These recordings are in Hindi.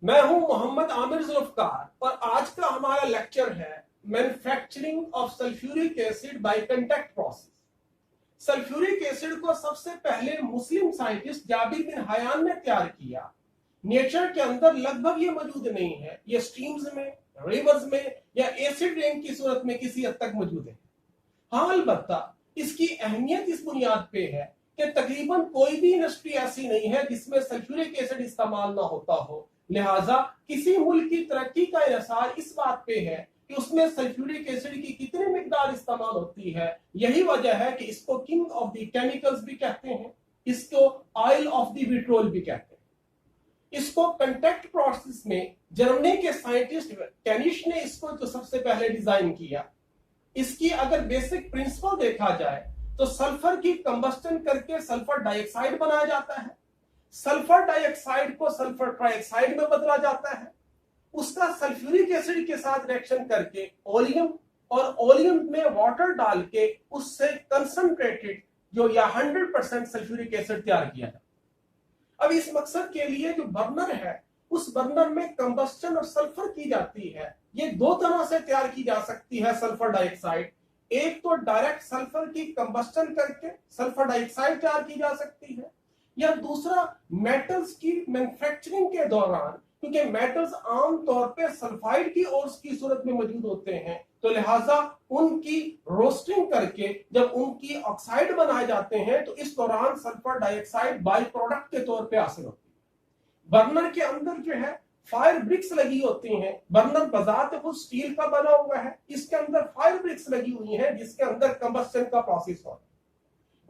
मैं हूं मोहम्मद आमिर जुल्फकार और आज का हमारा लेक्चर है manufacturing of sulphuric acid by contact process. Sulphuric acid को सबसे पहले मुस्लिम साइंटिस्ट जाबिर बिन हयान ने तैयार किया। नेचर के अंदर लगभग ये मौजूद नहीं है, ये स्ट्रीम्स में, रिवर्स में या एसिड रेन की सूरत में किसी हद तक मौजूद है। हाँ, अलबत्ता इसकी अहमियत इस बुनियाद पे है कि तकरीबन कोई भी इंडस्ट्री ऐसी नहीं है जिसमें सल्फ्यूरिक एसिड इस्तेमाल ना होता हो। लिहाजा किसी मुल्क की तरक्की का इन्हिसार इस बात पे है कि उसमें सल्फ्यूरिक एसिड की कितनी मिकदार इस्तेमाल होती है। यही वजह है कि इसको किंग ऑफ द केमिकल्स भी कहते हैं, इसको ऑयल ऑफ द विट्रोल भी कहते हैं। इसको कंटैक्ट प्रोसेस में जर्मनी के साइंटिस्ट कैनिश ने इसको जो सबसे पहले डिजाइन किया। इसकी अगर बेसिक प्रिंसिपल देखा जाए तो सल्फर की कंबस्टन करके सल्फर डाइऑक्साइड बनाया जाता है, सल्फर डाइऑक्साइड को सल्फर ट्राइऑक्साइड में बदला जाता है, उसका सल्फ्यूरिक एसिड के साथ रिएक्शन करके ओलियम और ओलियम में वाटर डाल के उससे कंसंट्रेटेड जो या 100% सल्फ्यूरिक एसिड तैयार किया जाता है। अब इस मकसद के लिए जो बर्नर है उस बर्नर में कंबस्टन और सल्फर की जाती है। ये दो तरह से तैयार की जा सकती है सल्फर डाइऑक्साइड। एक तो डायरेक्ट सल्फर की कंबस्टन करके सल्फर डाइऑक्साइड तैयार की जा सकती है, या दूसरा मेटल्स की मैन्युफैक्चरिंग के दौरान, क्योंकि मेटल्स आमतौर पे सल्फाइड की ओर्स की सूरत में मौजूद होते हैं, तो लिहाजा उनकी रोस्टिंग करके जब उनकी ऑक्साइड बनाए जाते हैं तो इस दौरान सल्फर डाइऑक्साइड बाई प्रोडक्ट के तौर पे हासिल होती है। बर्नर के अंदर जो है फायर ब्रिक्स लगी होती हैं। बर्नर बजाते खुद स्टील का बना हुआ है, इसके अंदर फायर ब्रिक्स लगी हुई हैं जिसके अंदर कंबस्टन का प्रोसेस होता है।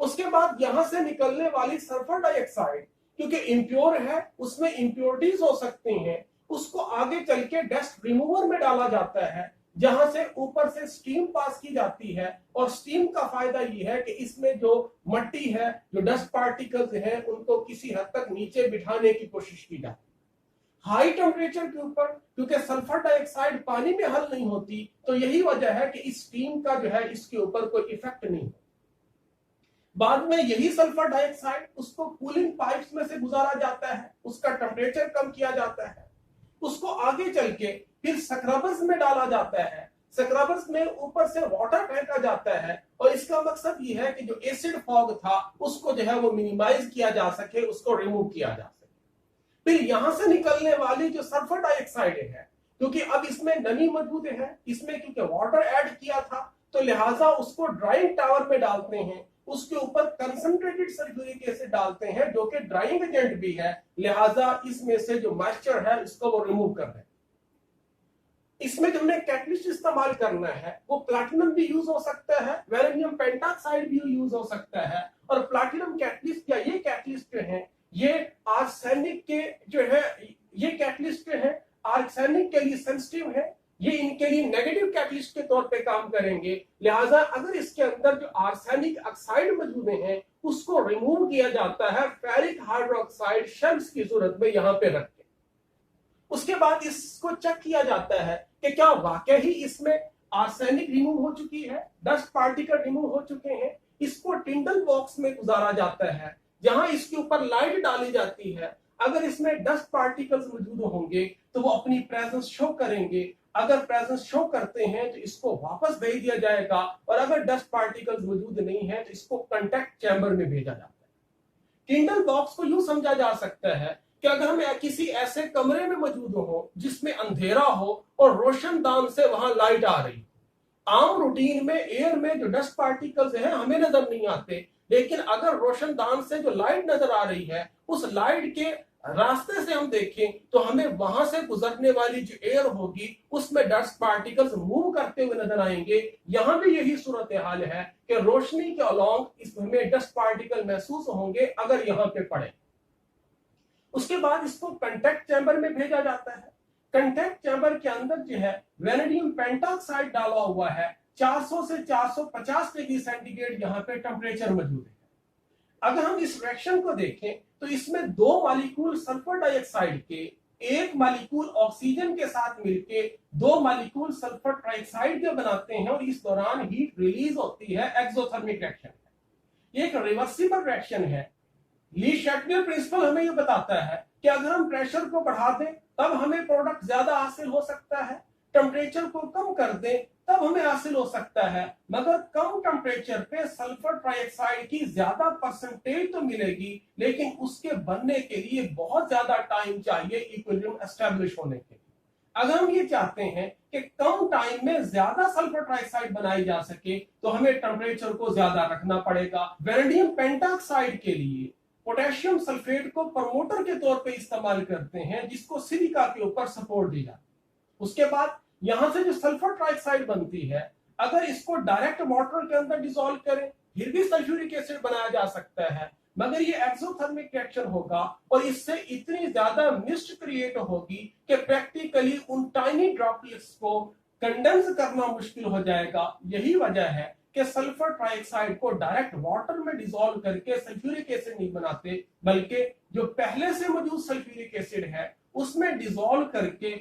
उसके बाद यहां से निकलने वाली सल्फर डाइऑक्साइड क्योंकि इंप्योर है, उसमें इंप्योरिटीज हो सकती हैं, उसको आगे चल के डस्ट रिमूवर में डाला जाता है जहां से ऊपर से स्टीम पास की जाती है। और स्टीम का फायदा यह है कि इसमें जो मट्टी है, जो डस्ट पार्टिकल्स हैं, उनको किसी हद तक नीचे बिठाने की कोशिश की जाती है। हाई टेम्परेचर के ऊपर क्योंकि सल्फर डाइऑक्साइड पानी में हल नहीं होती, तो यही वजह है कि इस स्टीम का जो है इसके ऊपर कोई इफेक्ट नहीं होता। बाद में यही सल्फर डाइऑक्साइड उसको कूलिंग पाइप्स में से गुजारा जाता है, उसका टेम्परेचर कम किया जाता है, उसको आगे चल के फिर स्क्रबर्स में डाला जाता है। स्क्रबर्स में ऊपर से वाटर फेंका जाता है और इसका मकसद ये है कि जो एसिड फॉग था उसको जो है वो मिनिमाइज किया जा सके, उसको रिमूव किया जा सके। फिर यहां से निकलने वाली जो सल्फर डाइऑक्साइड है, क्योंकि अब इसमें नमी मौजूद है, इसमें क्योंकि वाटर ऐड किया था तो लिहाजा उसको ड्राइंग टावर में डालते हैं, उसके ऊपर कंसंट्रेटेड सल्फ्यूरिक एसिड डालते हैं जो कि ड्राइंग एजेंट भी है। लिहाजा इसमें से जो मॉइस्चर है इसको वो रिमूव कर रहे हैं। इसमें जो हमने कैटलिस्ट इस्तेमाल करना है वो प्लैटिनम भी यूज हो सकता है, वैलेडियम पेंटॉक्साइड भी यूज हो सकता है। और प्लैटिनम कैटलिस्ट या ये कैटलिस्ट जो है ये आर्सेनिक के जो है ये कैटलिस्ट जो है आर्सेनिक के लिए सेंसिटिव है, ये इनके लिए नेगेटिव कैटलिस्ट के तौर पे काम करेंगे। लिहाजा अगर इसके अंदर जो आर्सेनिक ऑक्साइड मौजूद हैं उसको रिमूव किया जाता है फेरिक हाइड्रोक्साइड शेल्स की सूरत में यहां पे रख के। उसके बाद इसको चेक किया जाता है कि क्या वाकई ही इसमें आर्सेनिक रिमूव हो चुकी है, डस्ट पार्टिकल रिमूव हो चुके हैं। इसको टिंडल बॉक्स में गुजारा जाता है जहां इसके ऊपर लाइट डाली जाती है। अगर इसमें डस्ट पार्टिकल्स मौजूद होंगे तो वो अपनी प्रेजेंस शो करेंगे, अगर प्रेजेंस शो करते हैं तो इसको वापस भेज दिया जाएगा, और अगर डस्ट पार्टिकल्स मौजूद नहीं है तो इसको कंटैक्ट चैम्बर में भेजा जाता है। टिंडल बॉक्स को यूं समझा जा सकता है कि अगर हम किसी ऐसे कमरे में मौजूद हो जिसमें अंधेरा हो और रोशनदान से वहां लाइट आ रही, आम रूटीन में एयर में जो डस्ट पार्टिकल्स हैं हमें नजर नहीं आते, लेकिन अगर रोशनदान से जो लाइट नजर आ रही है उस लाइट के रास्ते से हम देखें तो हमें वहां से गुजरने वाली जो एयर होगी उसमें डस्ट पार्टिकल्स मूव करते हुए नजर आएंगे। यहां भी यही सूरत हाल है कि रोशनी के अलोंग इसमें डस्ट पार्टिकल महसूस होंगे अगर यहां पे पड़े। उसके बाद इसको कंटैक्ट चैम्बर में भेजा जाता है। कंटैक्ट चैम्बर के अंदर जो है वैनेडियम पेंटॉक्साइड डाला हुआ है, 400 से 450 डिग्री सेंटीग्रेड यहाँ पे टेम्परेचर मौजूद है। अगर हम इस रिएक्शन को देखें तो इसमें दो मॉलिक्यूल सल्फर डाइऑक्साइड के, एक मॉलिक्यूल ऑक्सीजन के साथ मिलके दो मॉलिक्यूल सल्फर ट्राइऑक्साइड के बनाते हैं और इस दौरान हीट रिलीज होती है, एक्सोथर्मिक रिएक्शन है। ये एक रिवर्सिबल रिएक्शन है। ली शैटनर प्रिंसिपल हमें यह बताता है कि अगर हम प्रेशर को बढ़ा दें तब हमें प्रोडक्ट ज्यादा हासिल हो सकता है, टेम्परेचर को कम कर दें तब हमें हासिल हो सकता है, मगर कम टेम्परेचर पे सल्फर ट्राइऑक्साइड की ज्यादा परसेंटेज तो मिलेगी, लेकिन उसके बनने के लिए बहुत ज्यादा टाइम चाहिए इक्विलिब्रियम एस्टेब्लिश होने के लिए। अगर हम ये चाहते हैं कि कम टाइम में ज्यादा सल्फर ट्राइऑक्साइड बनाई जा सके तो हमें टेम्परेचर को ज्यादा रखना पड़ेगा। वेनेडियम पेंटॉक्साइड के लिए पोटेशियम सल्फेट को प्रमोटर के तौर पे इस्तेमाल करते हैं, जिसको सिलिका के ऊपर सपोर्ट दी जाती है। उसके बाद यहां से जो सल्फर ट्राइऑक्साइड बनती है, अगर इसको डायरेक्ट वाटर के अंदर डिसॉल्व करें फिर भी सल्फ्यूरिक एसिड बनाया जा सकता है, मगर ये एक्सोथर्मिक रिएक्शन होगा और इससे इतनी ज्यादा मिस्ट क्रिएट होगी कि प्रैक्टिकली उन टाइनी ड्रॉपलेट्स को कंडेंस करना मुश्किल हो जाएगा। यही वजह है कि सल्फर ट्राइऑक्साइड को डायरेक्ट वाटर में डिसॉल्व करके सल्फ्यूरिक एसिड नहीं बनाते, बल्कि जो पहले से मौजूद सल्फ्यूरिक एसिड है उसमें डिसॉल्व करके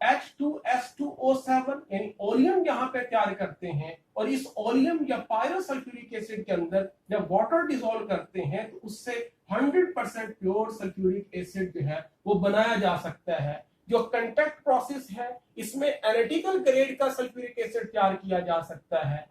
H2S2O7 यानी ओलियम यहां पे तैयार करते हैं, और इस ओलियम या पायरोसल्फ्यूरिक एसिड के अंदर जब वाटर डिसॉल्व करते हैं तो उससे 100% प्योर सल्फ्यूरिक एसिड जो है वो बनाया जा सकता है। जो कंटैक्ट प्रोसेस है इसमें एनालिटिकल ग्रेड का सल्फ्यूरिक एसिड तैयार किया जा सकता है,